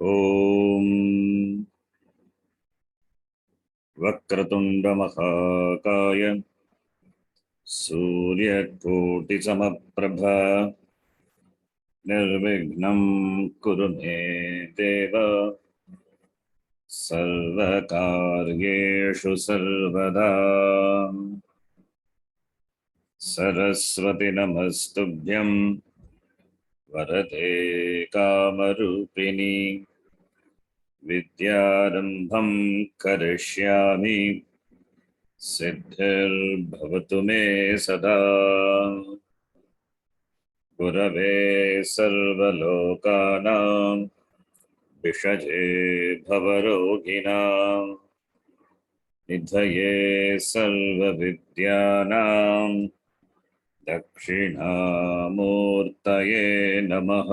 ॐ वक्रतुण्डमहाकाय सूर्यकोटिसमप्रभा निर्विघ्नं कुरु मे देव सर्वकार्येषु सर्वदा। सरस्वती नमस्तुभ्यं वरदे कामरूपिणी विद्यारम्भं करिष्यामि सिद्धिर्भवतु मे सदा। गुरवे सर्वलोकानां विषजे भवरोगिणां निधये सर्वविद्यानां दक्षिणामूर्तये नमः।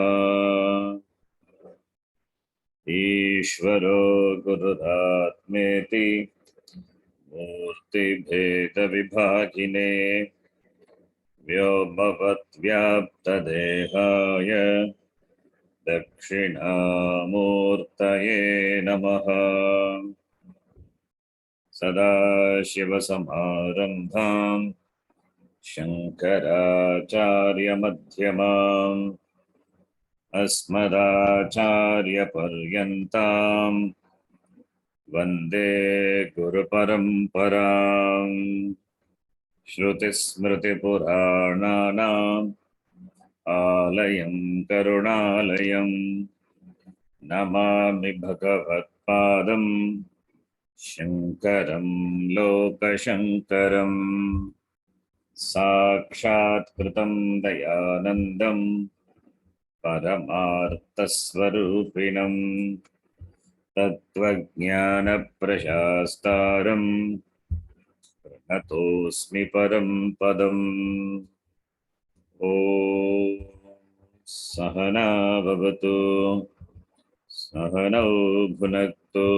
ईश्वरो गुरुरात्मेति मूर्तिभेदविभागिने व्योमवद्व्याप्तदेहाय दक्षिणामूर्तये नमः। सदाशिवसमारम्भां शङ्कराचार्यमध्यमाम् अस्मदाचार्यपर्यन्तां वन्दे गुरुपरम्पराम्। श्रुतिस्मृतिपुराणानाम् आलयं करुणालयं नमामि भगवत्पादं शङ्करं लोकशङ्करम्। साक्षात् कृतं दयानन्दं परमार्थस्वरूपिणं तत्त्वज्ञानप्रशास्तारं प्रणतोऽस्मि परं पदम्। ॐ सहना भवतु सहनौ भुनक्तु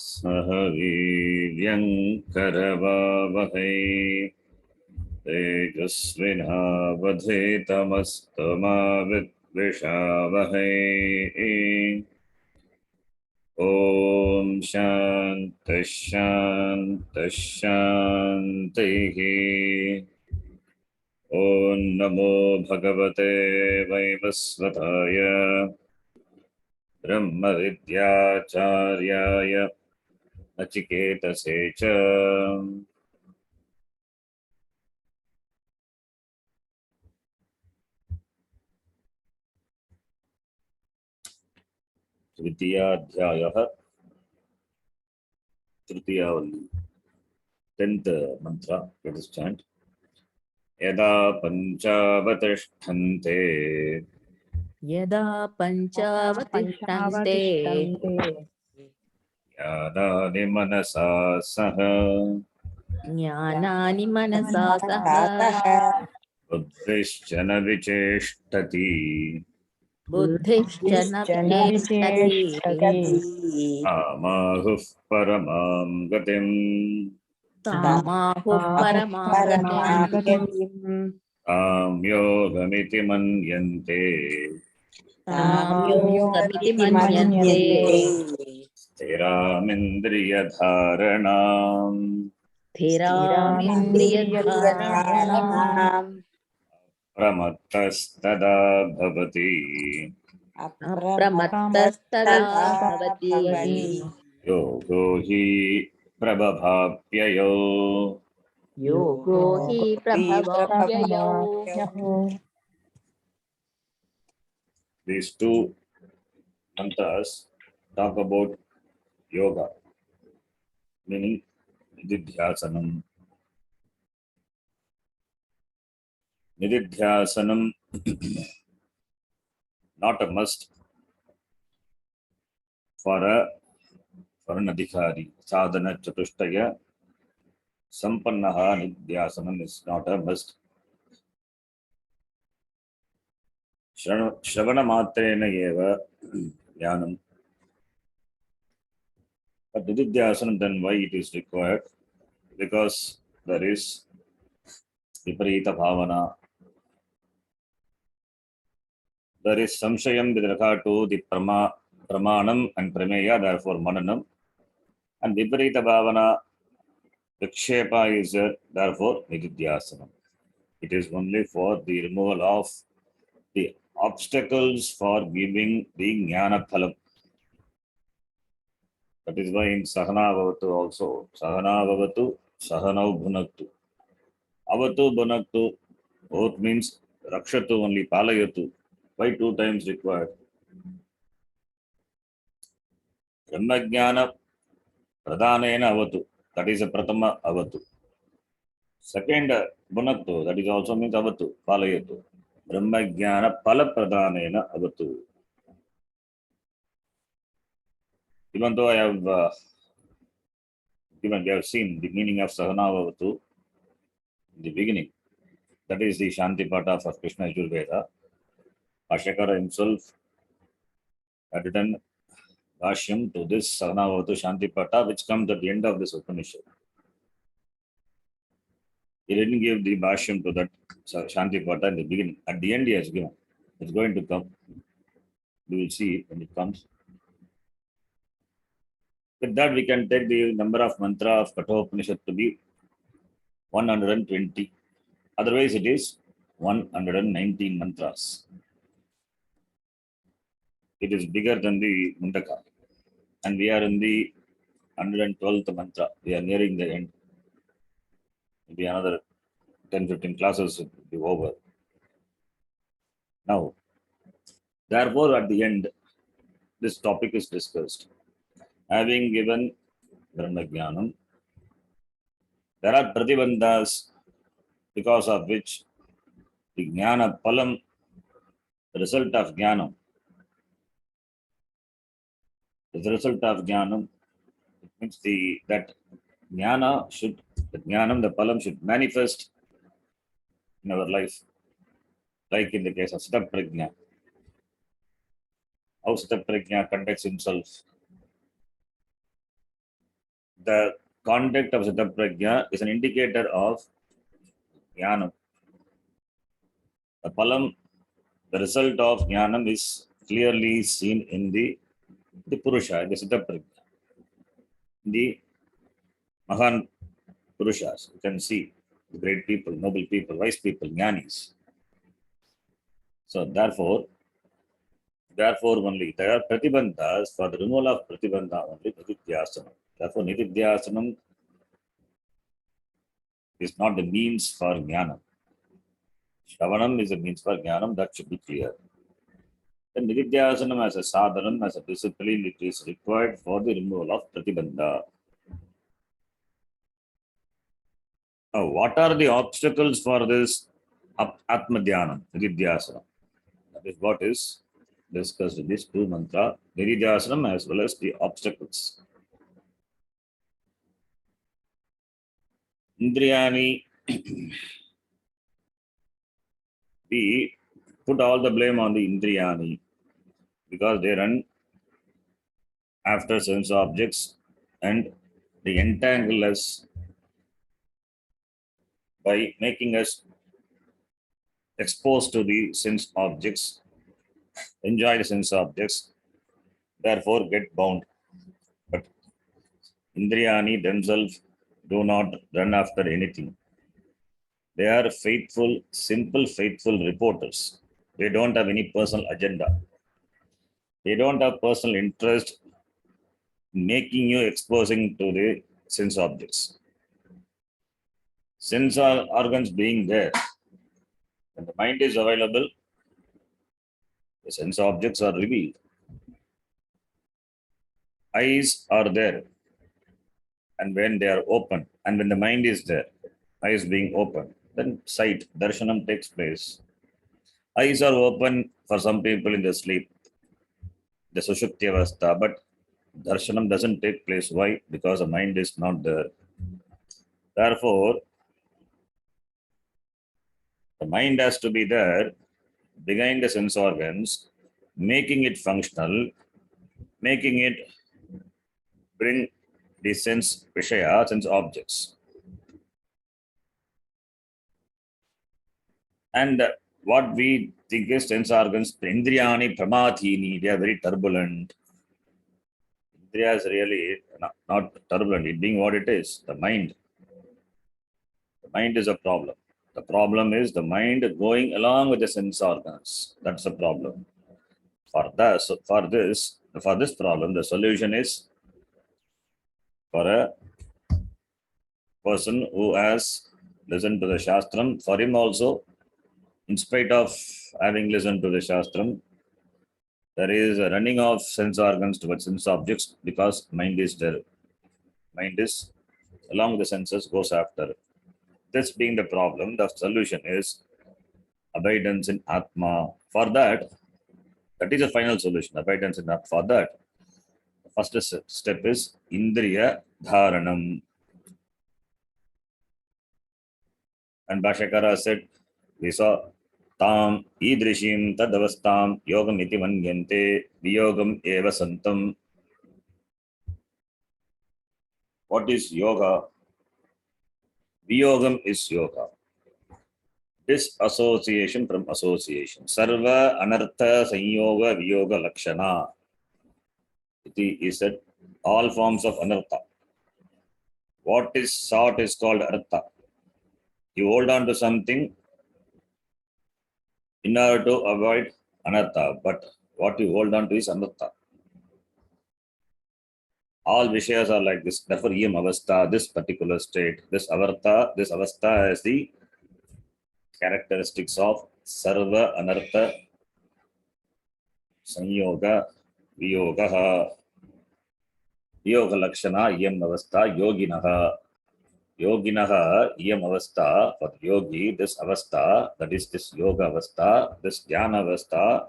सह वीर्यं करवावहै तेजस्विनावधीतमस्तु मा विद्विषावहै। ॐ शान्तिः शान्तिः शान्तिः। ॐ नमो भगवते वैवस्वताय ब्रह्मविद्याचार्याय नचिकेतसे च द्वितीयाध्यायः तृतीयावल्ली 10th mantra. Let us chant. यदा पञ्चावतिष्ठन्ते यदा पञ्चावतिष्ठन्ते ज्ञानानि मनसा सह ज्ञानानि मनसा सह बुद्धिश्च न विचेष्टति बुद्धिश्च न विचेष्टति आमाहुः परमां गतिम् तामाहुः परमां गतिम् तां योगमिति मन्यन्ते तां योगमिति मन्यन्ते स्थिरामिन्द्रियधारणाम् स्थिरामिन्द्रियधारणाम् प्रमत्तस्तदा भवति अप्रमत्तस्तदा भवति योगो हि प्रबभाप्ययो योगो हि प्रभवप्ययो। These two mantras talk about yoga, meaning nididhyasanam. Nididhyasanam not a must for an adhikari. Sadhana chatushtaya sampannaha nididhyasanam is not a must. Shravana matrena eva jnanam. But nididhyasanam, then why it is required? Because there is viparita bhavana. There is samshayam with regard to the pramanam and prameya, therefore mananam. And viparita bhavana, vikshepa is therefore nididhyasanam. It is only for the removal of the obstacles for giving the jnana phalam. That is why in Sahana Bhavatu also, Sahana Bhavatu, Sahanau Bhunaktu. Avatu Bhunaktu, both means Rakshatu only, Palayatu. Why two times required? Brahmajnana Pradhanena Avatu. That is a Pratama Avatu. Second, Bhunaktu, that is also means Avatu, Palayatu. Brahmajnana Pala Pradhanena Avatu. Even though I have given, we have seen the meaning of Sahana Bhavatu in the beginning. That is the Shanti Pata of Krishna Yajurveda. Ashakara himself had written Bhashyam to this Sahanavatu Shanti Pata, which comes at the end of this Upanishad. He didn't give the Bhashyam to that Shanti Pata in the beginning. At the end, he has given. It's going to come. We will see it when it comes. With that, we can take the number of mantra of Kaṭhopaniṣat to be 120. Otherwise, it is 119 mantras. It is bigger than the Mundaka. And we are in the 112th mantra. We are nearing the end. Maybe another 10-15 classes will be over. Now, therefore, at the end, this topic is discussed. Having given Brahmajnanam, there are pratibandhas because of which the Jnana Palam, the result of Jnanam, it means that Jnana should, the Jnanam, the Palam should manifest in our life, like in the case of Sthita Prajna. How Sthita Prajna conducts himself. The conduct of Sthita Prajna is an indicator of Jnanam. The Palam, the result of Jnanam is clearly seen in the Purusha, the Sthita Prajna. The Mahan Purushas, you can see the great people, noble people, wise people, Jnanis. So therefore only there are pratibandhas for the removal of pratibandha only nididhyasanam. Therefore, nididhyasanam is not the means for jnana. Shravanam is a means for jnanam, that should be clear. Then nididhyasanam as a sadhanam, as a discipline, it is required for the removal of pratibandha. Now, what are the obstacles for this atmadhyanam, nididhyasanam? That is what is discussed in this two mantra, nididhyasanam as well as the obstacles. Indriyani, we put all the blame on the Indriyani because they run after sense objects and they entangle us by making us exposed to the sense objects, enjoy the sense objects, therefore get bound. But Indriyani themselves do not run after anything. They are faithful, simple, faithful reporters. They don't have any personal agenda. They don't have personal interest in making you exposing to the sense objects. Sense organs being there, when the mind is available, the sense objects are revealed. Eyes are there, and when they are open, and when the mind is there, eyes being open, then sight, darshanam takes place. Eyes are open for some people in the sleep, the sushupti avastha, but darshanam doesn't take place. Why? Because the mind is not there. Therefore, the mind has to be there behind the sense organs, making it functional, making it bring the sense vishaya, sense objects. And what we think is sense organs, Indriyani Pramathini, they are very turbulent. Indriya is really not turbulent, it being what it is, the mind. The mind is a problem. The problem is the mind going along with the sense organs. That's the problem. For this problem, the solution is for a person who has listened to the Shastram, for him also, in spite of having listened to the Shastram, there is a running of sense organs towards sense objects because mind is there. Mind is along with the senses goes after. This being the problem, the solution is abidance in Atma. For that is a final solution, abidance in Atma. For that, the first step is Indriya Dharanam. And Bhashyakara said, we saw Tam idrishim tadavastam yogam iti manyante viyogam eva santam. What is yoga? Viyogam is yoga. Disassociation from association. Sarva anartha sanyoga viyoga lakshana. Iti is said all forms of anartha. What is sought is called artha. You hold on to something in order to avoid anartha, but what you hold on to is anartha. All vishayas are like this. Therefore, yam avastha, this particular state, this avastha is the characteristics of sarva anartha sanyoga viyogaha. Yoga lakshana yam avastha yoginaha. Yoginaha yam avastha, for yogi, this avastha, that is this yoga avastha, this dhyana avastha,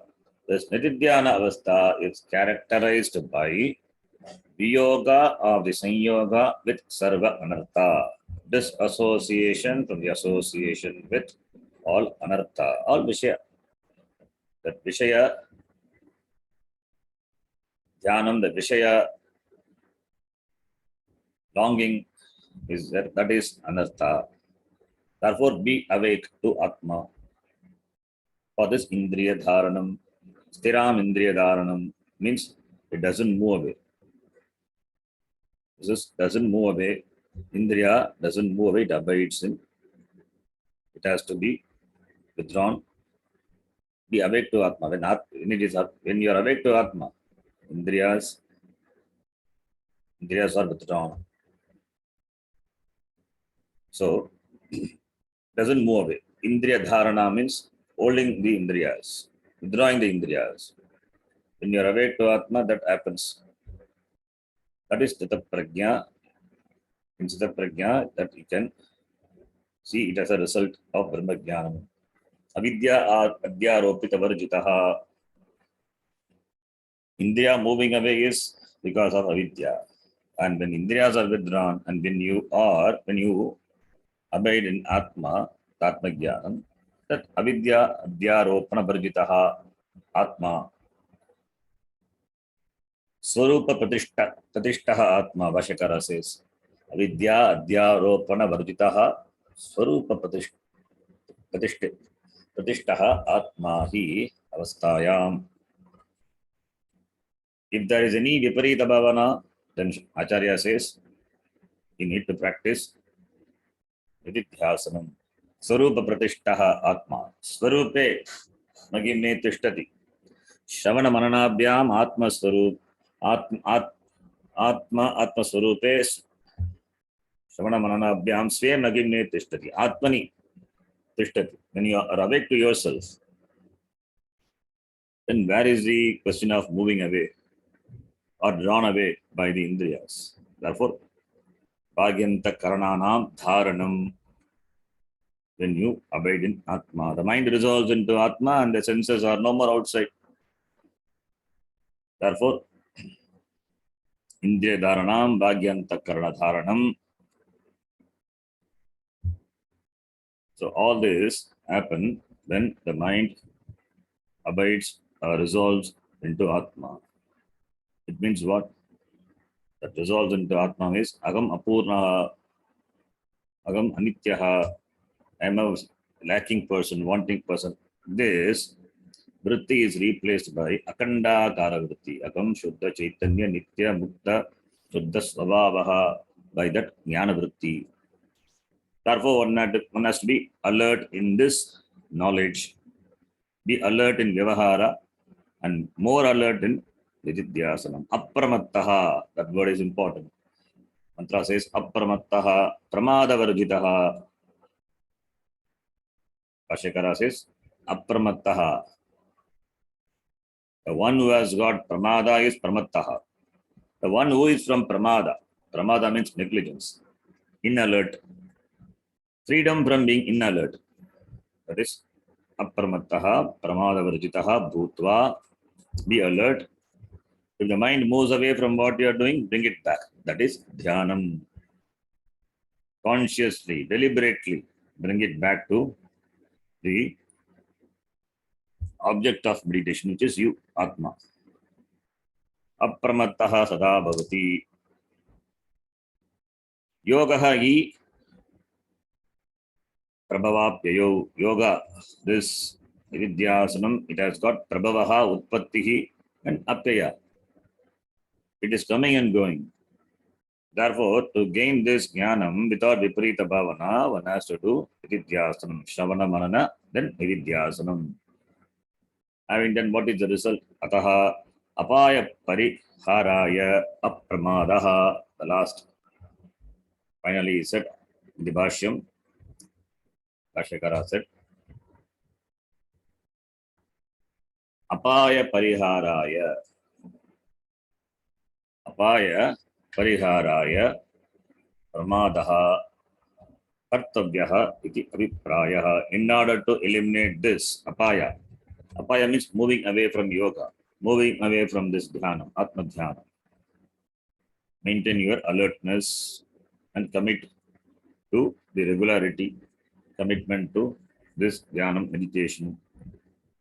this nididhyana avastha is characterized by viyoga of the sanyoga with sarva anartha. Disassociation from the association with all anartha, all vishaya. That vishaya, dhyanam, the vishaya longing is that is anartha. Therefore, be awake to Atma. For this Indriya Dharanam, Stiram Indriya Dharanam means it doesn't move away. This doesn't move away. Indriya doesn't move away, it abides in. It has to be withdrawn. Be awake to Atma. When you are awake to Atma, Indriyas are withdrawn. So, doesn't move away. Indriya Dharana means holding the Indriyas, withdrawing the Indriyas. When you are awake to Atma, that happens. That is Stita Prajna. In Stita Prajna, that you can see it as a result of Brahma Jnanam. Avidya adhyaropita varjitaha. Indriya moving away is because of avidya. And when Indriyas are withdrawn, and when you abide in Atma, Atma Jnanam, that avidya adhyaropana varjitaha Atma. Swarupa Pratishtaha Atma, Bhashyakara says. Avidya adhyaropana varjitaha Swarupa Pratishtaha Atma hi avastayam. If there is any viparita bhavana, then Acharya says you need to practice vididhyasanam. Swarupa Pratishtaha Atma. Swarupe Magimne Tishtati. Shravana Mananabhyam Atma Swarup. Atma Swarupe Shravana Mananabhyam Sve Magimne Tishtati. Atmani Tishtati. When you are awake to yourself, then where is the question of moving away or drawn away by the Indriyas? Therefore, Bhagyanta Karananam Dharanam. When you abide in Atma, the mind resolves into Atma and the senses are no more outside. Therefore, Indriya Dharanam, Bhagyanta Karana Dharanam. So all this happen when the mind abides or resolves into Atma. It means what? That resolves into Atma is Agam Apurna, Agam Anityaha. I am a lacking person, wanting person. this vritti is replaced by akandakara vritti. Akam Shuddha Chaitanya Nitya Mukta Shuddha Svabhavaha, by that jnana vritti. Therefore, one has to be alert in this knowledge, be alert in vyavahara, and more alert in nididhyasanam. Apramattaha, that word is important. Mantra says apramattaha, pramadavarjitaha. Bhashyakara says apramattaha. The one who has got pramada is pramattaha. The one who is from pramada means negligence, inalert, freedom from being inalert. That is apramattaha, pramadavarjitaha bhutva, be alert. If the mind moves away from what you are doing, bring it back. That is dhyanam. Consciously, deliberately bring it back to the object of meditation, which is you, Atma. Apramattaha sada bhavati. Yogaha hi prabhavapyayo. Yoga, this vidyasanam, it has got prabhavaha, utpattihi, and apyaya. It is coming and going. Therefore, to gain this jnanam without viparita bhavana, one has to do vidyasanam, shravana manana, then vidyasanam. Having done, what is the result? Ataha apaya pariharaya apramadaha. The last. Finally, he said in the Bhashyam, Bhashyakara said, apaya pariharaya. Apaya pariharaya pramadaha kartavyaha iti abhiprayaha. In order to eliminate this apaya. Apaya means moving away from yoga, moving away from this dhyana, atma dhyana. Maintain your alertness and commit to the regularity, commitment to this dhyana meditation.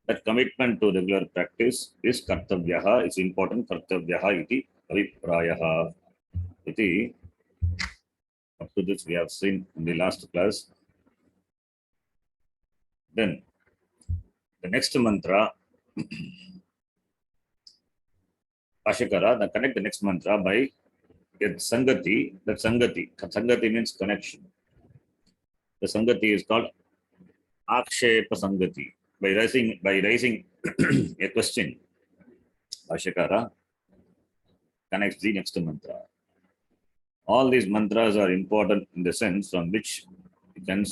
That commitment to regular practice is kartavyaha, is important. Kartavyaha iti abhiprayaha iti. Up to this we have seen in the last class. Then the next mantra, Bhashyakara, connect the next mantra by Sangati. That Sangati means connection. The Sangati is called Akshepa Sangati. By raising a question, Bhashyakara connects the next mantra. All these mantras are important in the sense from which you can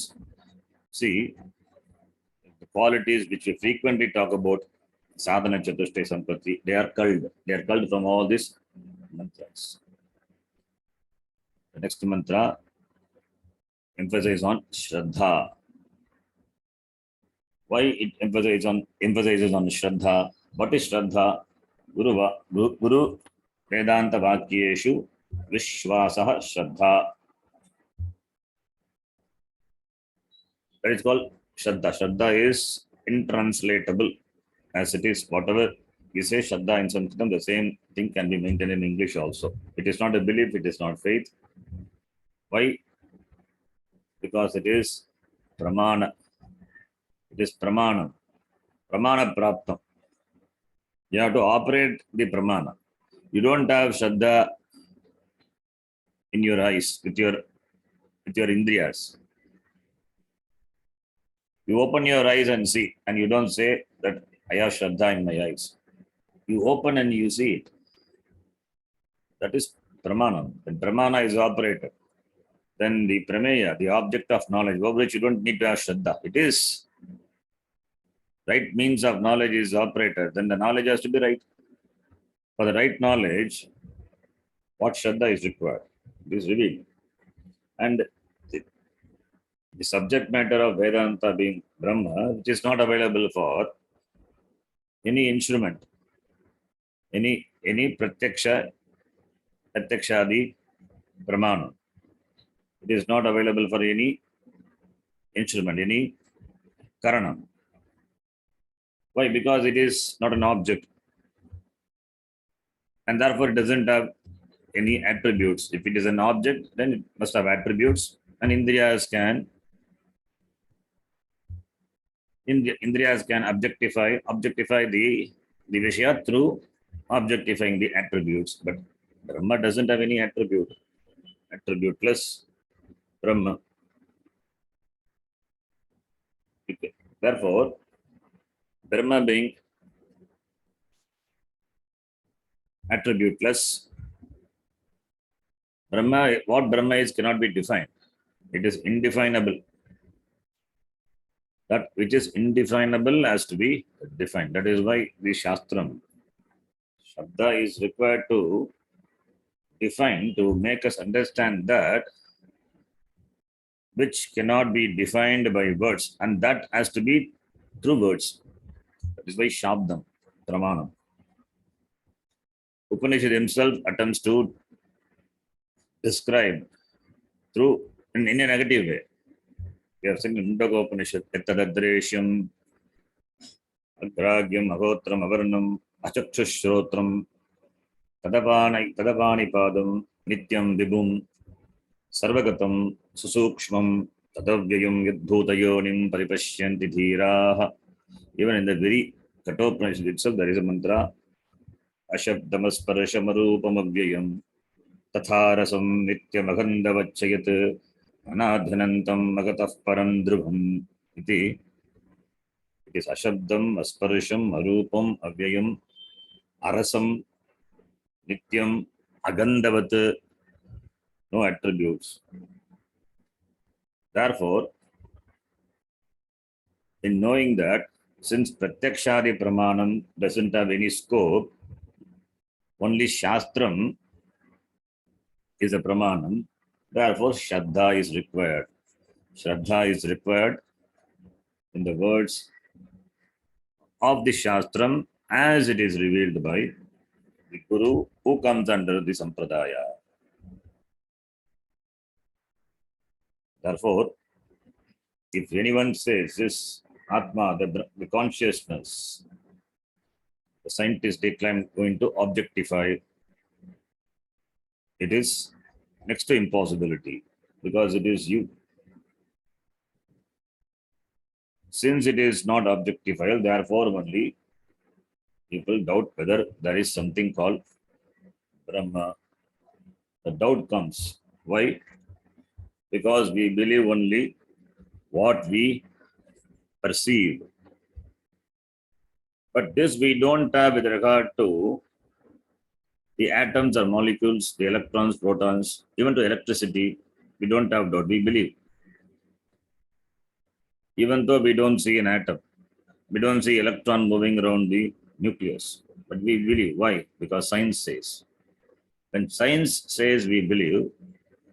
see the qualities which we frequently talk about, sadhana chatushtaya sampatti. They are culled from all these mantras. The next mantra emphasizes on Shraddha. Why it emphasizes on Shraddha? What is Shraddha? Guru Vedanta Vakyeshu Vishwasaha Shraddha. That is called Shraddha. Shraddha is intranslatable, as it is whatever we say Shraddha in Sanskrit, the same thing can be maintained in English also. It is not a belief, it is not faith. Why? Because it is pramana. It is pramana. Pramana praptam. You have to operate the pramana. You don't have Shraddha in your eyes with your indriyas. You open your eyes and see, and you don't say that I have Shraddha in my eyes. You open and you see it. That is pramana. When pramana is operated, then the prameya, the object of knowledge, over which you don't need to have Shraddha. It is right means of knowledge is operated, then the knowledge has to be right. For the right knowledge, what Shraddha is required? It is revealed. And the subject matter of Vedanta being Brahma, which is not available for any instrument, any pratyakshadi pramana. It is not available for any instrument, any karana. Why? Because it is not an object. And therefore it doesn't have any attributes. If it is an object, then it must have attributes, and indriyas can Indriyas can objectify the Vishya through objectifying the attributes, but Brahma doesn't have any attributeless Brahma. Okay. Therefore, Brahma being attributeless, what Brahma is cannot be defined. It is indefinable. That which is indefinable has to be defined. That is why the Shastram, Shabda is required to define, to make us understand that which cannot be defined by words, and that has to be through words. That is why Shabdam, Pramanam. Upanishad himself attempts to describe through in a negative way. We have seen in Kaṭhopaniṣat, Etadadreshyam, Agragyam, Agotram, Avarnam, Achakshushrotram, Kaṭhopani Padam, Nityam Vibhum, Sarvagatam, Susukshmam, Tadavyayam, Yadbhutayonim, Paripashyanti Dhiraha. Even in the very Kaṭhopaniṣat itself, there is a mantra, Ashabdamasparashamarupamayam, Tatharasam Nityamagandavachayat, Anadhanantam Magataf Param Dhrubham. It is Ashabdam, Asparasham, Arupam, Avyayam, Arasam, Nityam, Agandavat, no attributes. Therefore, in knowing that, since Pratyakshadi Pramanam doesn't have any scope, only Shastram is a Pramanam, therefore Shraddha is required. Shraddha is required in the words of the Shastram as it is revealed by the Guru who comes under the Sampradaya. Therefore, if anyone says this Atma, the consciousness, the scientists decline going to objectify, it is next to impossibility because it is you. Since it is not objectifiable, therefore only people doubt whether there is something called Brahma. The doubt comes. Why? Because we believe only what we perceive. But this we don't have with regard to the atoms or molecules, the electrons, protons, even to electricity. We don't have doubt. We believe. Even though we don't see an atom, we don't see electron moving around the nucleus, but we believe. Why? Because science says. When science says we believe,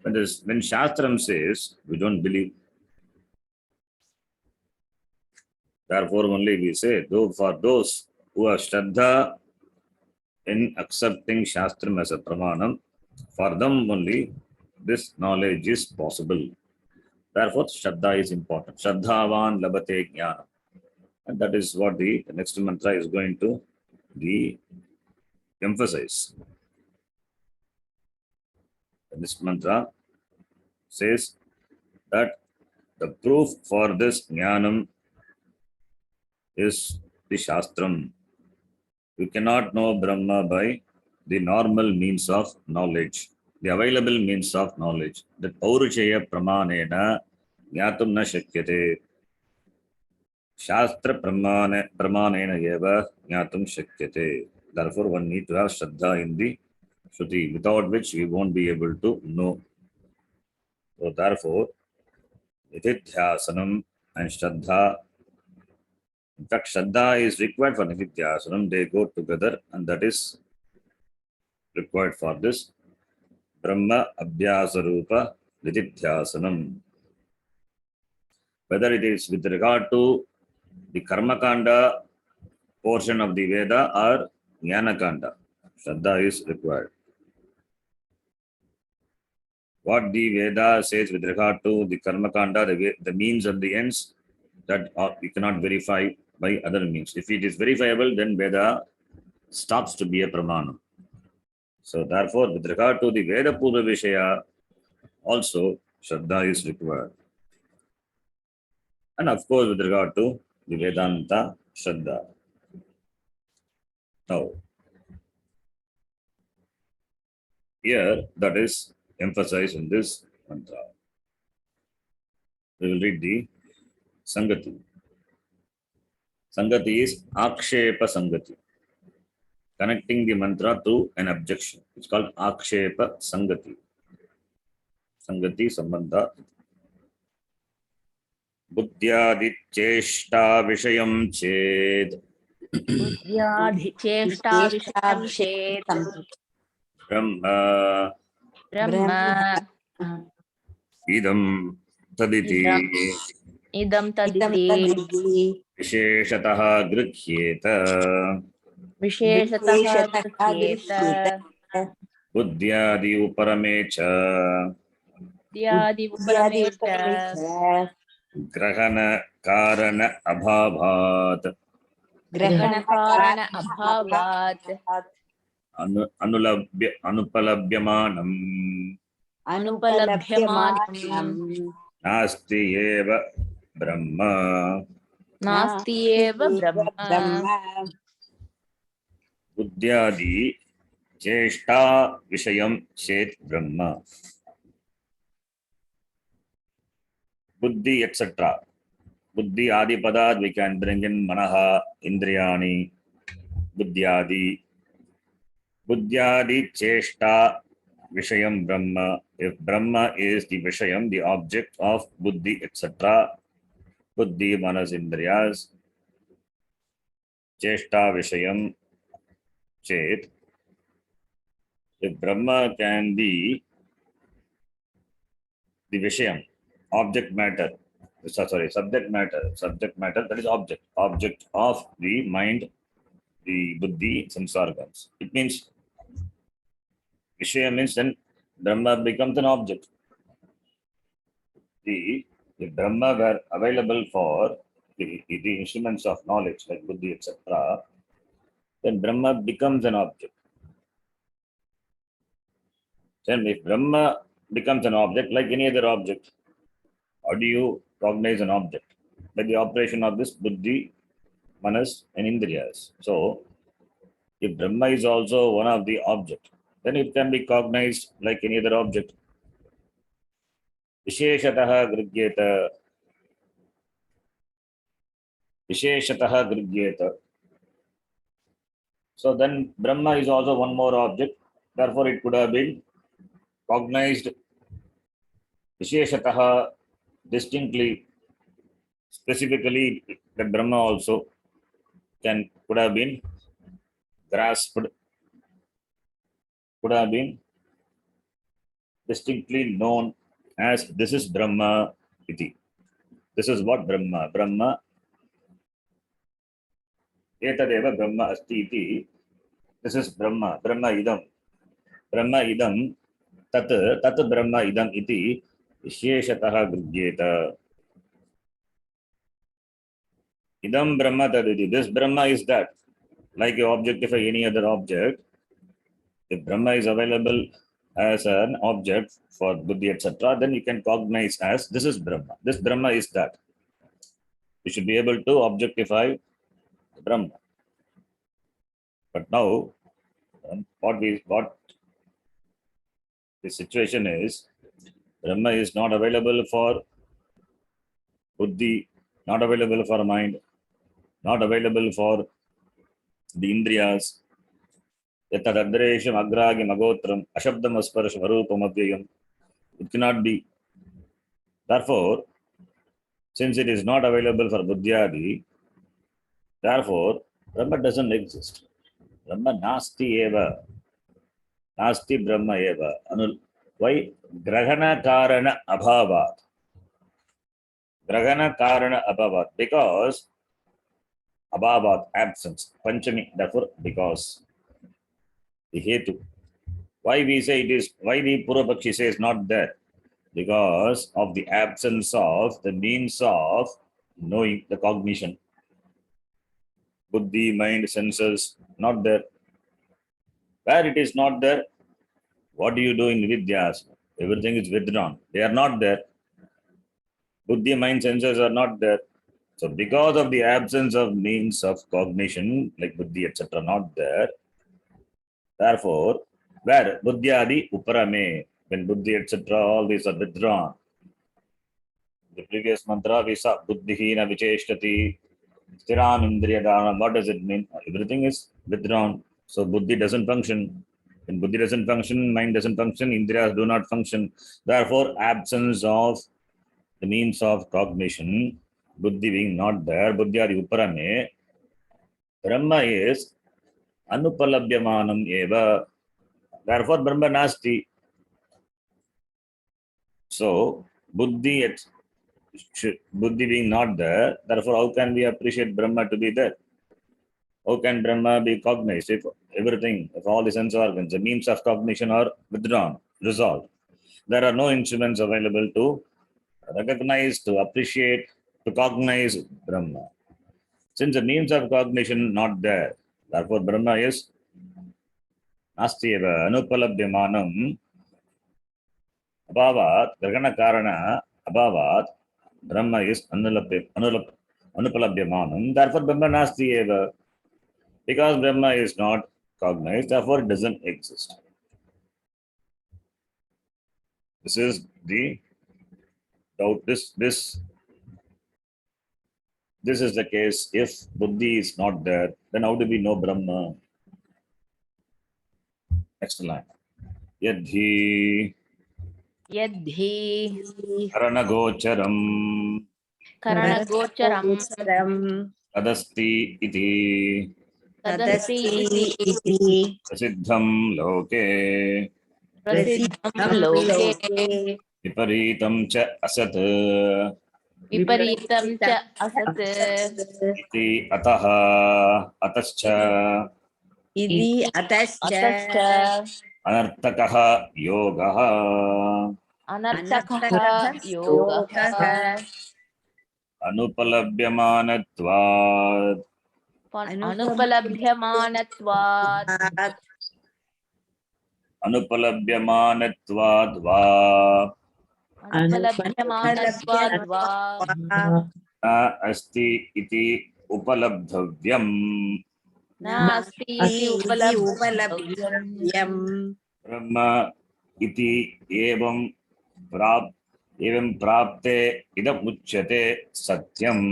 when Shastram says we don't believe. Therefore, only we say, though for those who are Shraddha in accepting Shastram as a Pramanam, for them only this knowledge is possible. Therefore, Shraddha is important. Shraddhavan labate jnana. And that is what the next mantra is going to emphasize. This mantra says that the proof for this jnanam is the Shastram. You cannot know Brahma by the normal means of knowledge, the available means of knowledge. The Pauruchaya Pramanena Jnatum na Shakyate. Shastra Pramanena Eva Jnatum Shakyate. Therefore, one need to have Shraddha in the Shruti, without which we won't be able to know. So, therefore, Nitidhyasanam and Shraddha. In fact, Shraddha is required for Nitidhyasanam. They go together, and that is required for this Brahma Abhyasa Rupa Nitidhyasanam. Whether it is with regard to the Karma Kanda portion of the Veda or Jnana Kanda, Shraddha is required. What the Veda says with regard to the Karma Kanda, the means and the ends, that you cannot verify by other means. If it is verifiable, then Veda stops to be a Pramanam. So therefore, with regard to the Veda Purva Vishaya, also Shraddha is required. And of course, with regard to the Vedanta Shraddha. Now, here that is emphasized in this mantra. We will read the Sangati. Sangati is Akshepa Sangati, connecting the mantra to an objection. It's called Akshepa Sangati. Sangati Sambandha. बुद्ध्यादिचेष्टा विषयं चेत् बुद्ध्याधिचेष्टा विषयं चेत् ब्रह्म ब्रह्म इदं तदिति इदं तदिति विशेषतः गृह्येत विशेषतः गृह्येत बुद्ध्यादि उपरमे च बुद्ध्यादि उपरमे च ग्रहण कारण अभावात् ग्रहणकारण अभावात् अनुपलभ्यमानम् अनुपलभ्यमानं नास्ति एव ब्रह्म नास्ति एव ब्रह्म बुद्ध्यादि चेष्टा विषयं चेत् ब्रह्म buddhi etc. Buddhi adi padad we can bring in manaha, indriyani, buddhyadi. Buddhyadi cheshta vishayam brahma. If brahma is the vishayam, the object of buddhi etc. Buddhi manas indriyas. Cheshta vishayam chet. If brahma can be the vishayam, object matter, subject matter, that is object of the mind, the buddhi, sense organs. It means Vishaya means then Brahma becomes an object. If Brahma were available for the instruments of knowledge like buddhi, etc., then Brahma becomes an object. Then if Brahma becomes an object like any other object, how do you cognize an object? By the operation of this buddhi, manas, and indriyas. So, if Brahma is also one of the object, then it can be cognized like any other object. Visheshatah grigyeta. So then Brahma is also one more object. Therefore, it could have been cognized Visheshatah distinctly, specifically, that Brahma also could have been grasped, could have been distinctly known as this is Brahma iti. This is what Brahma. Brahma etadeva Brahma asti iti. This is Brahma. Brahma idam. Brahma idam tat Brahma idam iti visheshatah grigyeta. Idam Brahma taditi. This Brahma is that. Like you objectify any other object, if Brahma is available as an object for buddhi, etc., then you can cognize as this is Brahma. This Brahma is that. You should be able to objectify Brahma. But now, what the situation is, Brahma is not available for buddhi, not available for mind, not available for the indriyas. Yatadadresham agragim agotram ashabdam asparasham arupam avyayam. It cannot be. Therefore, since it is not available for buddhyadi, therefore, Brahma doesn't exist. Brahma nasti eva. Nasti Brahma eva. Why? Grahana karana abhavat. Grahana karana abhavat. Because abhavat, absence. Panchami, therefore, because. The hetu. Why we say it is, why the Purvapakshi says not there? Because of the absence of the means of knowing, the cognition. Buddhi, mind, senses, not there. Where it is not there, what do you do in Vidyas? Everything is withdrawn. They are not there. Buddhi, mind, senses are not there. So because of the absence of means of cognition, like buddhi, etc., not there, therefore, where buddhyadi uparame, when buddhi, etc., all these are withdrawn. The previous mantra, we saw buddhihina vicheshtati, stiram indriyadana. What does it mean? Everything is withdrawn. So buddhi doesn't function. When buddhi doesn't function, mind doesn't function, indriyas do not function. Therefore, absence of the means of cognition, buddhi being not there, buddhyadi uparame, Brahma is anupalabhyamanam eva. Therefore, Brahma nasti. So, buddhi being not there, therefore, how can we appreciate Brahma to be there? How can Brahma be cognized if everything, if all the sense organs, the means of cognition are withdrawn, resolved? There are no instruments available to recognize, to appreciate, to cognize Brahma. Since the means of cognition not there, therefore Brahma is nasti eva anupalabhyamanam abhavat grahana karana abhavat Brahma is anupalabhyamanam. Therefore Brahma nasti eva. Because Brahma is not cognized, therefore it doesn't exist. This is the doubt. This is the case. If buddhi is not there, then how do we know Brahma? Next line. Yadhi यद्धि karanagocharam करणगोचरं tadasti iti तदस्ति इति prasiddham loke प्रसिद्धं लोके viparitam cha asat विपरीतं च असत् iti ataha atascha इति अतश्च अतश्च anartakah yogah अनर्थकः योगः अनुपलभ्यमानत्वात् अनुपलभ्यमानत्वात् अनुपलभ्यमानत्वाद् वा अनुपलभ्यमानत्वाद् वा न अस्ति इति उपलब्धव्यम् नास्ति इति उपलब्धव्यम् ब्रह्म इति एवं प्राप्ते इदमुच्यते सत्यम्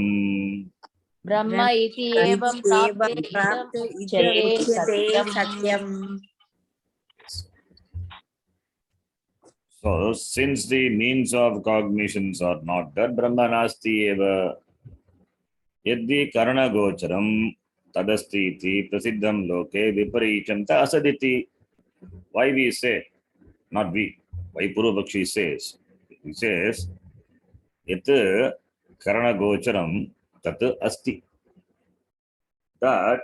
ब्रह्म इति एवं प्राप्ते इदमुच्यते सत्यम्. So, since the means of cognitions are not there, Brahma nasti eva. Yaddi karana gocharam tadasti iti prasiddham loke viparitam ta asaditi. Why we say, not we, why Purvapakshi says? He says, yat karana gocharam tat asti. That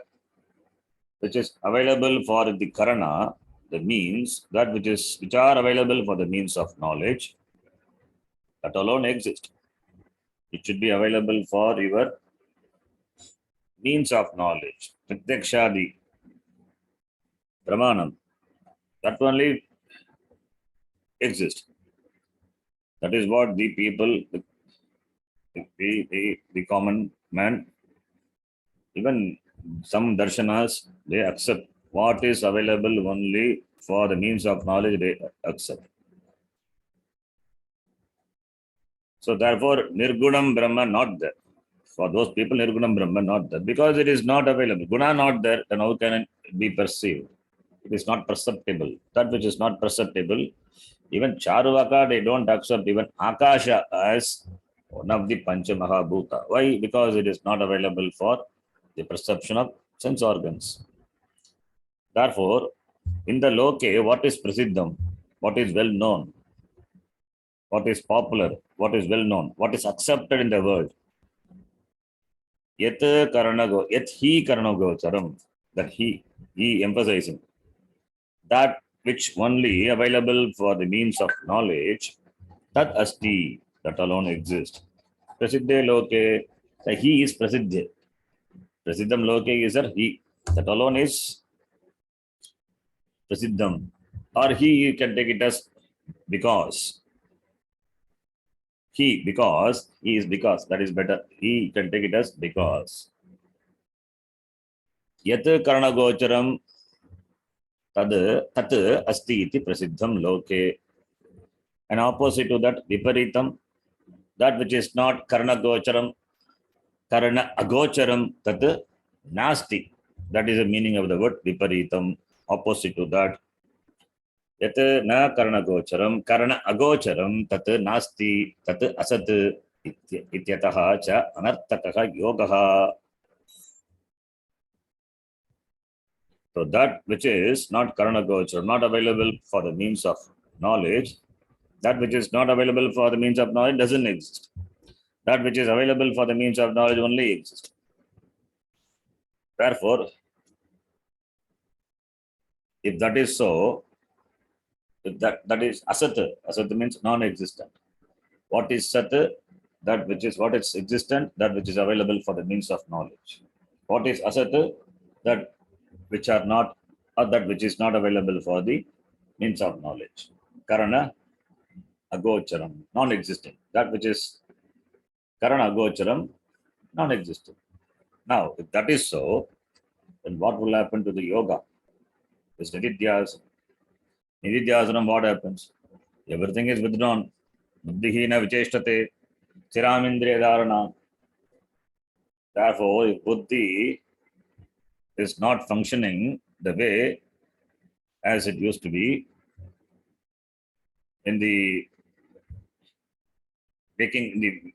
which is available for the karana, the means, that which are available for the means of knowledge, that alone exists. It should be available for your means of knowledge. Pratyakshadi, Pramanam, that only exists. That is what the people, the common man, even some darshanas, they accept what is available only for the means of knowledge, they accept. So therefore, Nirgunam Brahma not there. For those people, Nirgunam Brahma not there. Because it is not available. Guna not there, then how can it be perceived? It is not perceptible. That which is not perceptible, even Charuvaka, they don't accept even Akasha as one of the Pancha Mahabhuta. Why? Because it is not available for the perception of sense organs. Therefore, in the loke, what is prasiddham? What is well known? What is popular? What is well known? What is accepted in the world? Yat hi karanagocharam. That he emphasizing. That which only available for the means of knowledge, that asti, that alone exists. Prasiddhe loke, the he is prasiddhe. Prasiddham loke is a he. That alone is prasiddham. Or he, you can take it as because. He, because, he is because, that is better. He can take it as because. Yat karanagocharam tad tat asti iti prasiddham loke. An opposite to that, viparitam, that which is not karanagocharam, karana agocharam tat nasti. That is the meaning of the word viparitam. Opposite to that, yat na karanagocharam, karana agocharam tat nasti, tat asat ityataha cha anartakaha yogaha. So that which is not karanagocharam, not available for the means of knowledge, that which is not available for the means of knowledge doesn't exist. That which is available for the means of knowledge only exists. Therefore, if that is so, if that is asat, asat means non-existent. What is sat? That which is what is existent, that which is available for the means of knowledge. What is asat? That which are not, or that which is not available for the means of knowledge. Karana agocharam, non-existent. That which is karana agocharam, non-existent. Now, if that is so, then what will happen to the yoga? This nididhyasana. Nididhyasana, what happens? Everything is withdrawn. Buddhihina vicheshtate, chiramindriya dharana. Therefore, if buddhi is not functioning the way as it used to be in the waking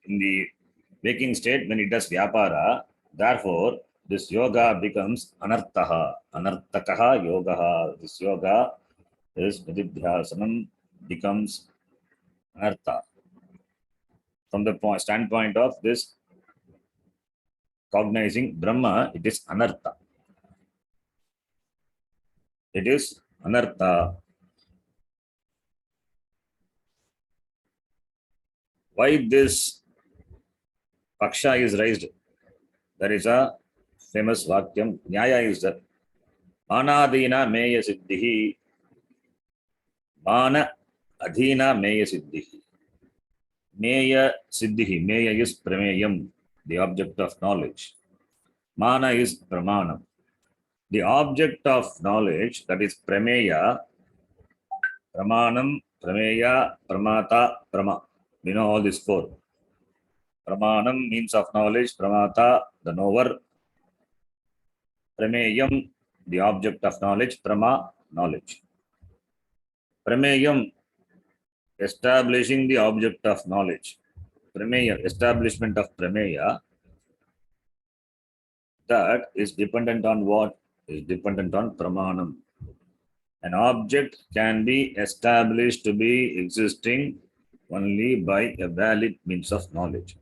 waking state when it does vyapara, therefore this yoga becomes anartaha, anartakaha yogaha. This yoga, this nididhyasanam becomes anartha. From the standpoint of this cognizing Brahma, it is anartha. It is anartha. Why this paksha is raised? There is a famous vakyam. Nyaya is that Anadina meya siddhihi, Mana adhina meya siddhihi. Meya siddhihi. Meya is prameyam, the object of knowledge. Mana is pramanam. The object of knowledge, that is prameya, pramanam, prameya, pramata, prama. We know all these four. Pramanam, means of knowledge, pramata, the knower, prameyam, the object of knowledge, prama, knowledge. Prameyam, establishing the object of knowledge. Prameya, establishment of prameya, that is dependent on what? Is dependent on pramanam. An object can be established to be existing only by a valid means of knowledge.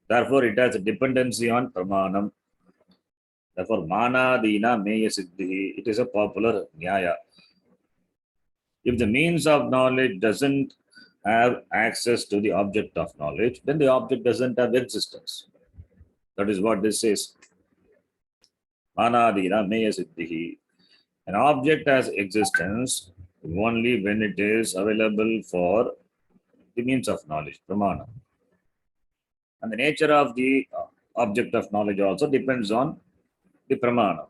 Therefore, it has a dependency on pramanam. Therefore, manadina meya siddhi, it is a popular nyaya. If the means of knowledge doesn't have access to the object of knowledge, then the object doesn't have existence. That is what this says. Manadina meya siddhi. An object has existence only when it is available for the means of knowledge, pramana. And the nature of the object of knowledge also depends on the pramana.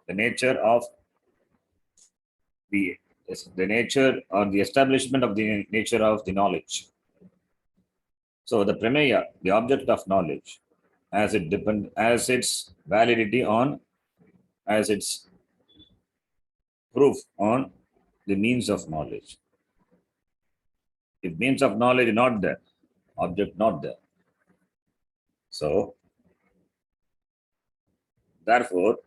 The nature of the nature or the establishment of the nature of the knowledge. So the prameya, the object of knowledge, as its validity on, as its proof on the means of knowledge. If means of knowledge not there, object not there. So therefore,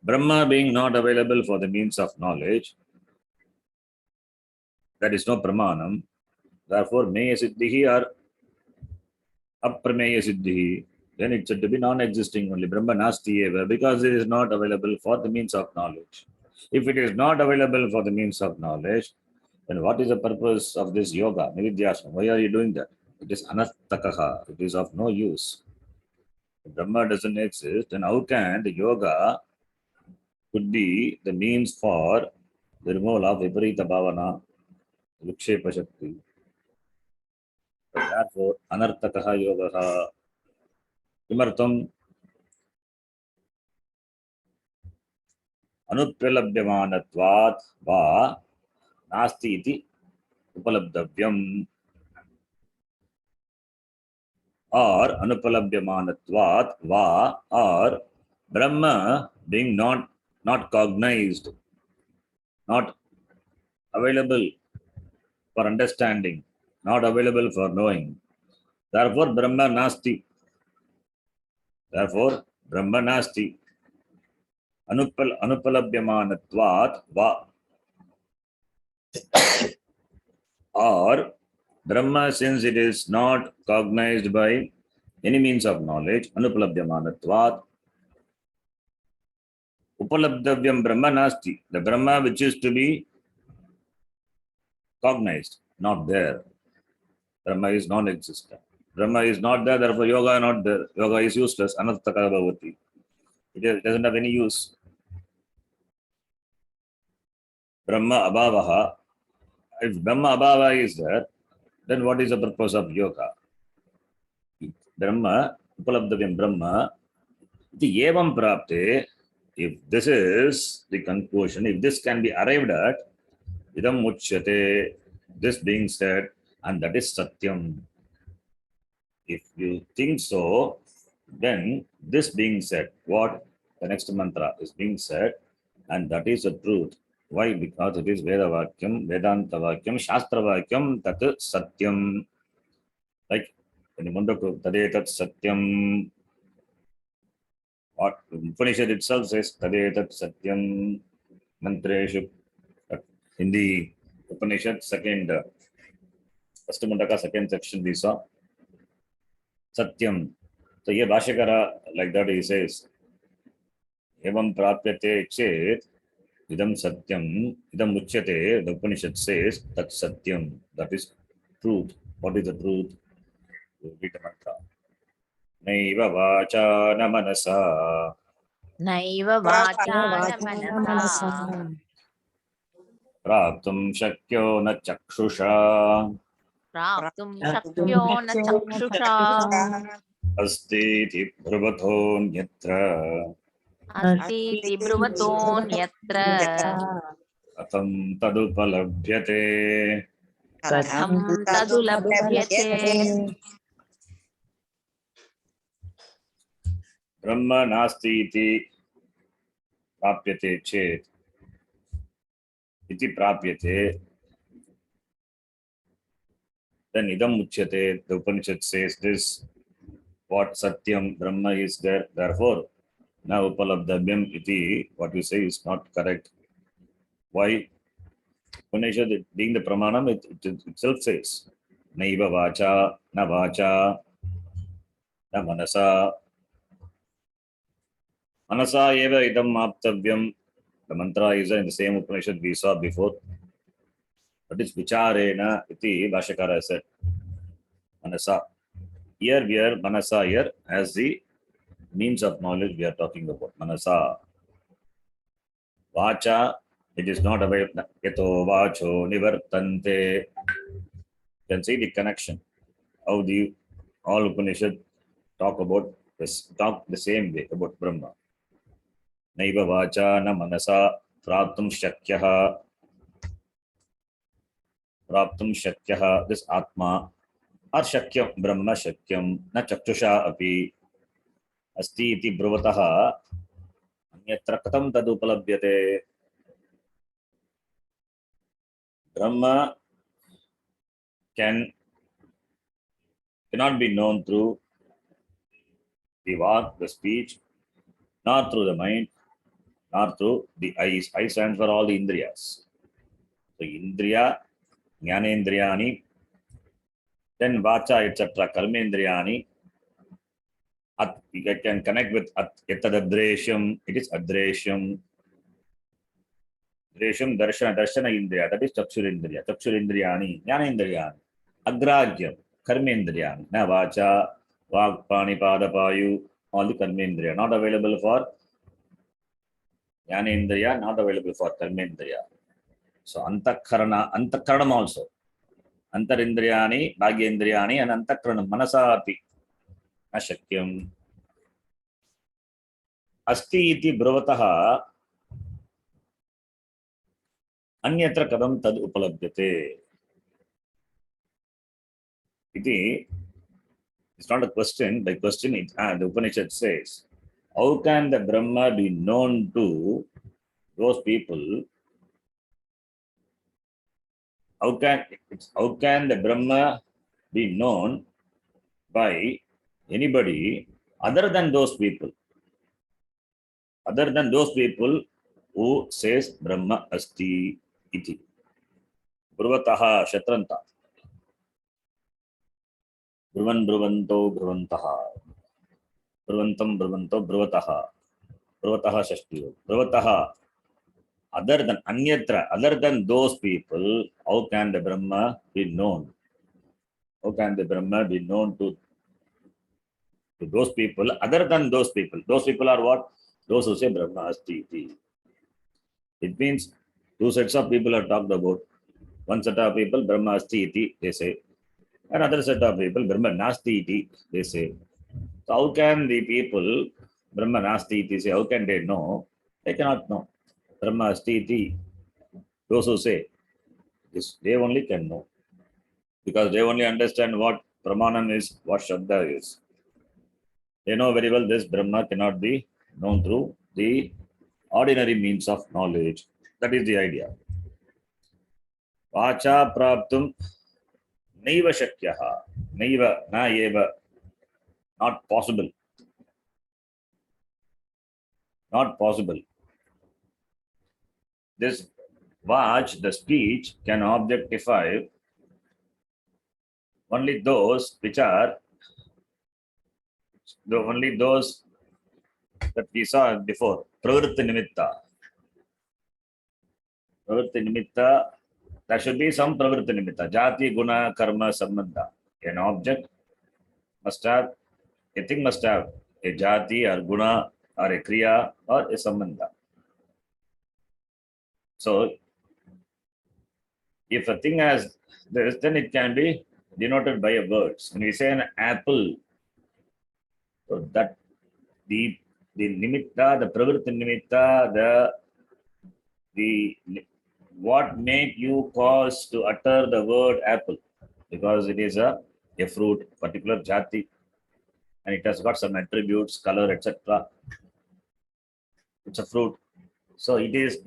Brahma being not available for the means of knowledge, there is no pramanam. Therefore, meya siddhihi or aprameya siddhihi, then it should be non-existing only. Brahma nasti eva, because it is not available for the means of knowledge. If it is not available for the means of knowledge, then what is the purpose of this yoga, nididhyasana? Why are you doing that? It is anartakaha. It is of no use. If Brahma doesn't exist, then how can the yoga could be the means for the removal of viparita bhavana, vikshepa shakti? Therefore, anartakaha yogaha. Kimartham? Anupalabhyamanatvat va nasti iti upalabdhavyam. Or anupalabhyamanatvat va, or Brahma being not cognized, not available for understanding, not available for knowing. Therefore, Brahma nasti. Therefore, Brahma nasti. Anupalabhyamanatvat va. Or Brahma, since it is not cognized by any means of knowledge, anupalabhyamanatvat. Upalabdhavyam Brahma nasti. The Brahma which is to be cognized, not there. Brahma is non-existent. Brahma is not there, therefore yoga is not there. Yoga is useless. Anarthaka bhavati. It doesn't have any use. Brahma abhavaha. If Brahma abhava is there, then what is the purpose of yoga? Brahma, upalabdhavyam Brahma, iti evam prapte. If this is the conclusion, if this can be arrived at, idam uchyate, this being said, and that is satyam. If you think so, then this being said, what the next mantra is being said, and that is the truth. Why? Because it is Veda Vakyam, Vedanta Vakyam, Shastra Vakyam, Tat Satyam. Like in the mantra, Tadetat Satyam. What Upanishad itself says, Tadetat Satyam Mantreshu. In the Upanishad, first Mundaka, second section, we saw Satyam. So here Bhashakara, like that he says, Evam prapyate chet, idam satyam, idam uchyate, the Upanishad says, that satyam, that is truth. What is the truth? Read the mantra. Naiva vacha na manasa, Naiva vacha na manasa praptum shakyo na chakshusha, praptum shakyo na chakshusha asti ti bhruvatho nyatra, asti tibruvaton yatra atam tadupalabhyate. katham tadulabhyate. Brahma nasti iti prapyate chet. Iti prapyate. Then idam uchyate. The Upanishad says this. What satyam Brahma is there. Therefore, now upalabdhavyam iti. What you say is not correct. Why? Upanishad being the pramanam, it itself says. Naiva vacha, na manasa. Manasa eva idam aptavyam. The mantra is in the same Upanishad we saw before. That is vicharena iti Bhashakara said. Manasa. Here we are manasa here as the means of knowledge we are talking about. Manasa. Vacha, it is not available. Yato vacho nivartante. You can see the connection. How the all Upanishad talk about this, talk the same way about Brahma. Naiva vacha na manasa praptum shakyaha. Praptum shakyaha, this Atma. Or shakyam, Brahma shakyam, na chakshusha api. Asti iti bruvataha. Anyatra katam tadupalabhyate. Brahma cannot be known through the vak, the speech, nor through the mind, nor through the eyes. Eye stands for all the indriyas. So indriya, jnanendriyani, then vacha, etc., karmendriyani. You can connect with etadadreshyam, it is adreshyam. Dreshyam, darshana indriya, that is chakshurindriya. Chakshurindriyani, jnanendriyani. Agrajyam, karmendriyani. Na vacha, vak, pani, pada, payu, all the karmendriya. Not available for jnanendriya, not available for karmendriya. So antakaranam also. Antarindriyani, Bhagyendriyani, and Antakranam, Manasapi. Ashakyam. Asti iti bravataha Anyatra kadam tad upalabhyate. Iti, it's not a question. By question, the Upanishad says, how can the Brahma be known to those people? How can the Brahma be known by anybody other than those people? Other than those people who says Brahma asti iti. Bruvataha shatranta. Bruvan bruvanto bruvantaha. Bruvantam bruvanto bruvataha. Bruvataha shashtiyo. Bruvataha. Other than anyatra, other than those people, how can the Brahma be known? How can the Brahma be known to those people other than those people? Those people are what? Those who say Brahma asti iti. It means two sets of people are talked about. One set of people, Brahma asti iti, they say. Another set of people, Brahma nasti iti, they say. So how can the people, Brahma nasti iti, say, how can they know? They cannot know. Brahma asti iti, those who say, this, they only can know. Because they only understand what Pramanam is, what Shabda is. They know very well this Brahma cannot be known through the ordinary means of knowledge. That is the idea. Vacha praptum naiva shakyaha. Naiva, na eva. Not possible. Not possible. This Vach, the speech, can objectify only those which are only those that we saw before. Pravritti nimitta. Pravritti nimitta. There should be some pravritti nimitta. Jati, guna, karma, sambandha. An object must have, a thing must have a jati or guna or a kriya or a sambandha. So, if a thing has this, then it can be denoted by a word. When we say an apple, so that the nimitta, the pravritti nimitta, the what make you cause to utter the word apple? Because it is a fruit, particular jati, and it has got some attributes, color, etc. It's a fruit. So it is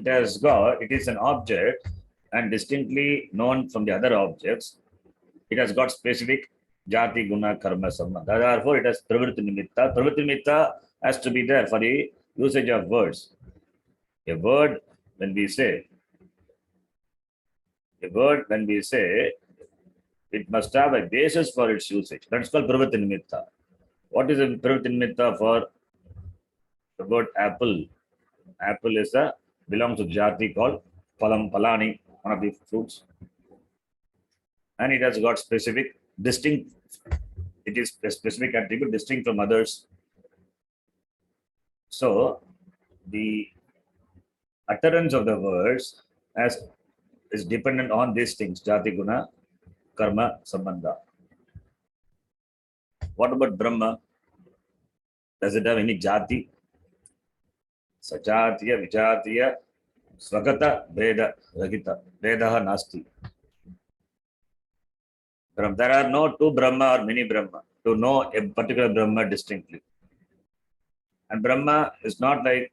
an object and distinctly known from the other objects. It has got specific jati, guna, karma, sambandha. Therefore, it has pravritti nimitta. Pravritti nimitta has to be there for the usage of words. A word, when we say, it must have a basis for its usage. That's called pravritti nimitta. What is a pravritti nimitta for the word apple? Apple belongs to jati called palam, palani, one of the fruits. And it has got it is a specific attribute distinct from others. So, the utterance of the words is dependent on these things, jati, guna, karma, sambandha. What about Brahma? Does it have any jati? Sajatiya, vijatiya, swagata, veda, ragita. Vedaha nasti. There are no two Brahma or many Brahma to know a particular Brahma distinctly. And Brahma is not like,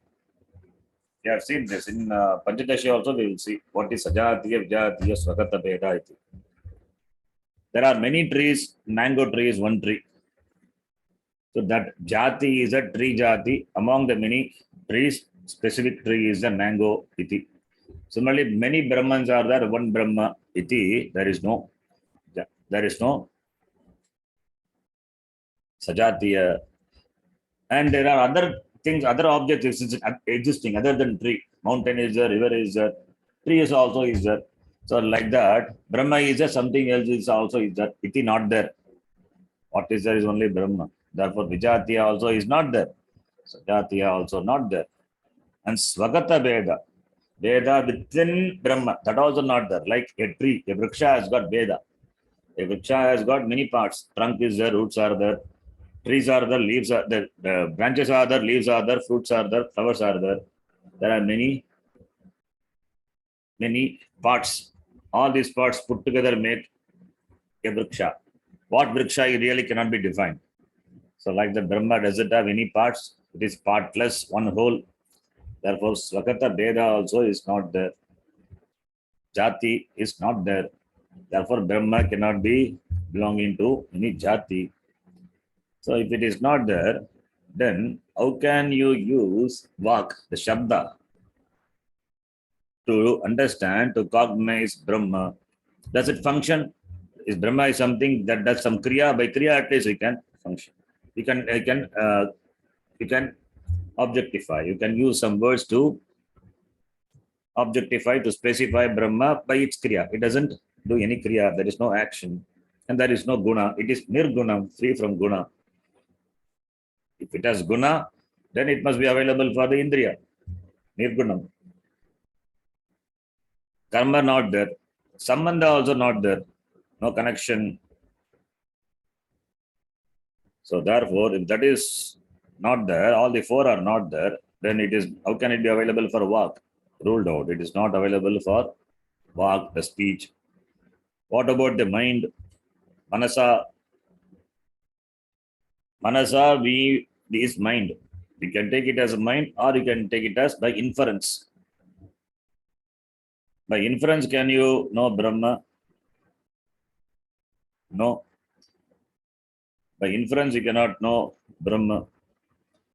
we have seen this in Panchadashi also, we will see what is Sajatiya, Vijatiya, Swagata, Veda. There are many trees, mango tree is one tree. So that jati is a tree jati. Among the many trees, specific tree is a mango iti. Similarly, many Brahmans are there, one Brahma iti, there is no Sajatiya. And there are other things, other objects existing other than tree. Mountain is there, river is there, tree is also is there. So like that, Brahma is there, something else is also is there. Iti not there. What is there is only Brahma. Therefore, Vijatiya also is not there. Sajatiya also not there. And Swagata Veda. Veda within Brahma, that also not there. Like a tree, a vriksha has got Veda. A vriksha has got many parts. Trunk is there, roots are there, trees are there, leaves are there, branches are there, leaves are there, fruits are there, flowers are there. There are many parts. All these parts put together make a vriksha. What vriksha really cannot be defined. So, like the Brahma doesn't have any parts, it is partless, one whole. Therefore, Swakata Beda also is not there. Jati is not there. Therefore, Brahma cannot be belonging to any Jati. So, if it is not there, then how can you use Vak, the Shabda, to understand, to cognize Brahma? Does it function? Is Brahma is something that does some Kriya? By Kriya, at least we can function. You can objectify. You can use some words to objectify, to specify Brahma by its Kriya. It doesn't do any Kriya. There is no action. And there is no Guna. It is Nirguna, free from Guna. If it has Guna, then it must be available for the Indriya. Nirgunam. Karma not there. Sambandha also not there. No connection. So therefore, if that is not there, all the four are not there, then it is, how can it be available for Vak? Ruled out. It is not available for Vak, the speech. What about the mind? Manasa. Manasa, is mind. We can take it as a mind, or you can take it as by inference. By inference, can you know Brahma? No. By inference, you cannot know Brahma.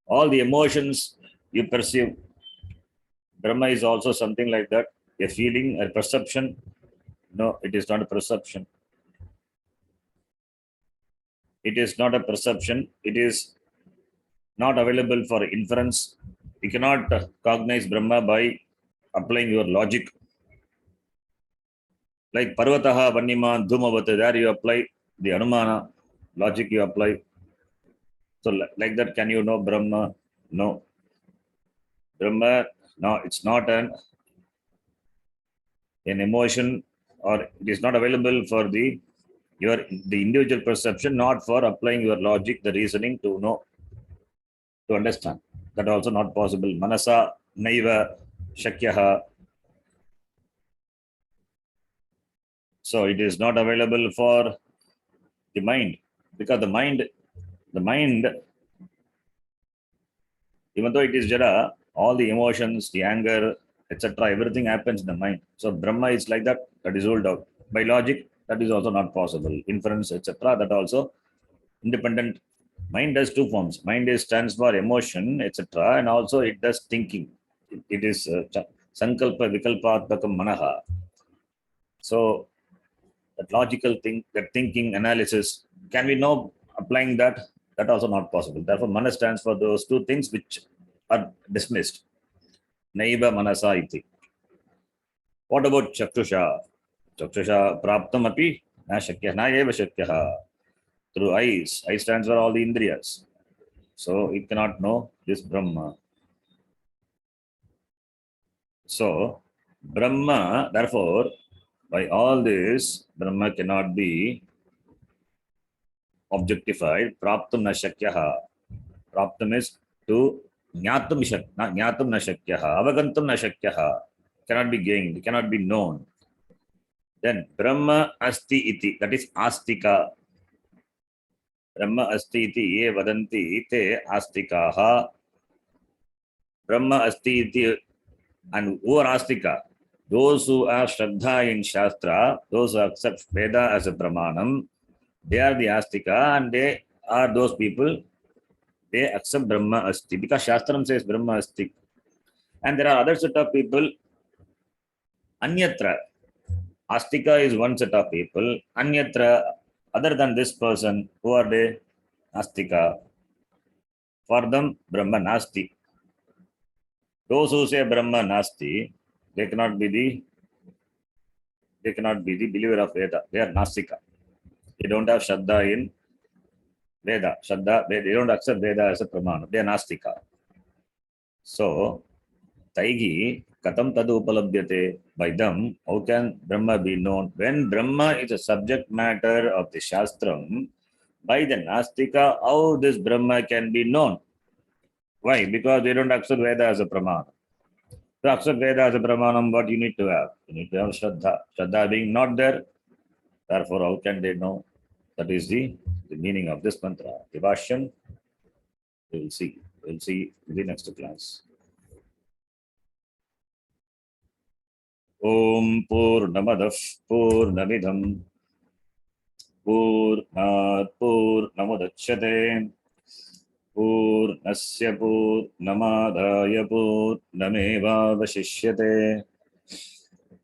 All the emotions you perceive, Brahma is also something like that, a feeling, a perception. No, it is not a perception. It is not a perception. It is not available for inference. You cannot cognize Brahma by applying your logic. Like Parvataha, Vanniman, Dhumavata, there you apply the Anumana, logic you apply. So like that, can you know Brahma? No. Brahma, no, it's not an emotion, or it is not available for the individual perception, not for applying your logic, the reasoning to know, to understand. That also not possible. Manasa naiva shakyaha. So it is not available for the mind, because the mind, even though it is jada, all the emotions, the anger, etc., everything happens in the mind. So Brahma is like that. That is ruled out by logic. That is also not possible. Inference, etc., that also independent. Mind does two forms. Mind stands for emotion, etc., and also it does thinking. It is sankalpa vikalpatmakam manaha. So that logical thing, that thinking, analysis, can we know applying that? That also not possible. Therefore, mana stands for those two things which are dismissed. Naiva manasa iti. What about chakshusha? Chakshusha praptam api na shakyah, na eva shakyah. Through eyes. Eye stands for all the indriyas. So it cannot know this Brahma. So Brahma, therefore, by all this, Brahma cannot be objectified. Praptam na shakyaha. Praptam is to jnatum na shakyaha. Avagantam na shakyaha. Cannot be gained, cannot be known. Then Brahma asti iti, that is astika. Brahma asti iti ye vadanti te astikaha. Brahma asti iti, and who are astika? Those who have Shraddha in Shastra, those who accept Veda as a Pramanam, they are the Astika, and they are those people, they accept Brahma Asti, because Shastram says Brahma Asti. And there are other set of people, Anyatra. Astika is one set of people, Anyatra, other than this person, who are they? Astika. For them, Brahma Nasti. Those who say Brahma Nasti, they cannot be the believer of Veda. They are Nastika. They don't have Shraddha in Veda. They don't accept Veda as a Pramana. They are Nastika. So, Taigi Katham tadu upalabhyate. By them, how can Brahma be known? When Brahma is a subject matter of the Shastram, by the Nastika, how this Brahma can be known? Why? Because they don't accept Veda as a Pramana. To accept Veda as a Pramanam, what you need to have? You need to have Shraddha. Shraddha being not there, therefore, how can they know? That is the meaning of this mantra. Devashyam, we will see. We will see in the next class. Om Purnamadah Purnamidham Purnat Purnamudachyate Purnasya Purnamadaya Purnamevavashishyate.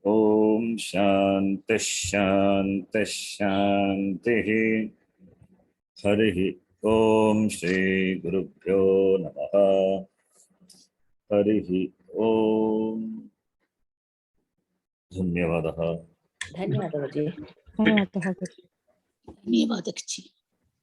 Om Shanti Shanti Shanti. Harihi Om Shri Gurubhyo Namaha. Harihi Om. धन्यवादः. धन्यवादः जी। धन्यवादः।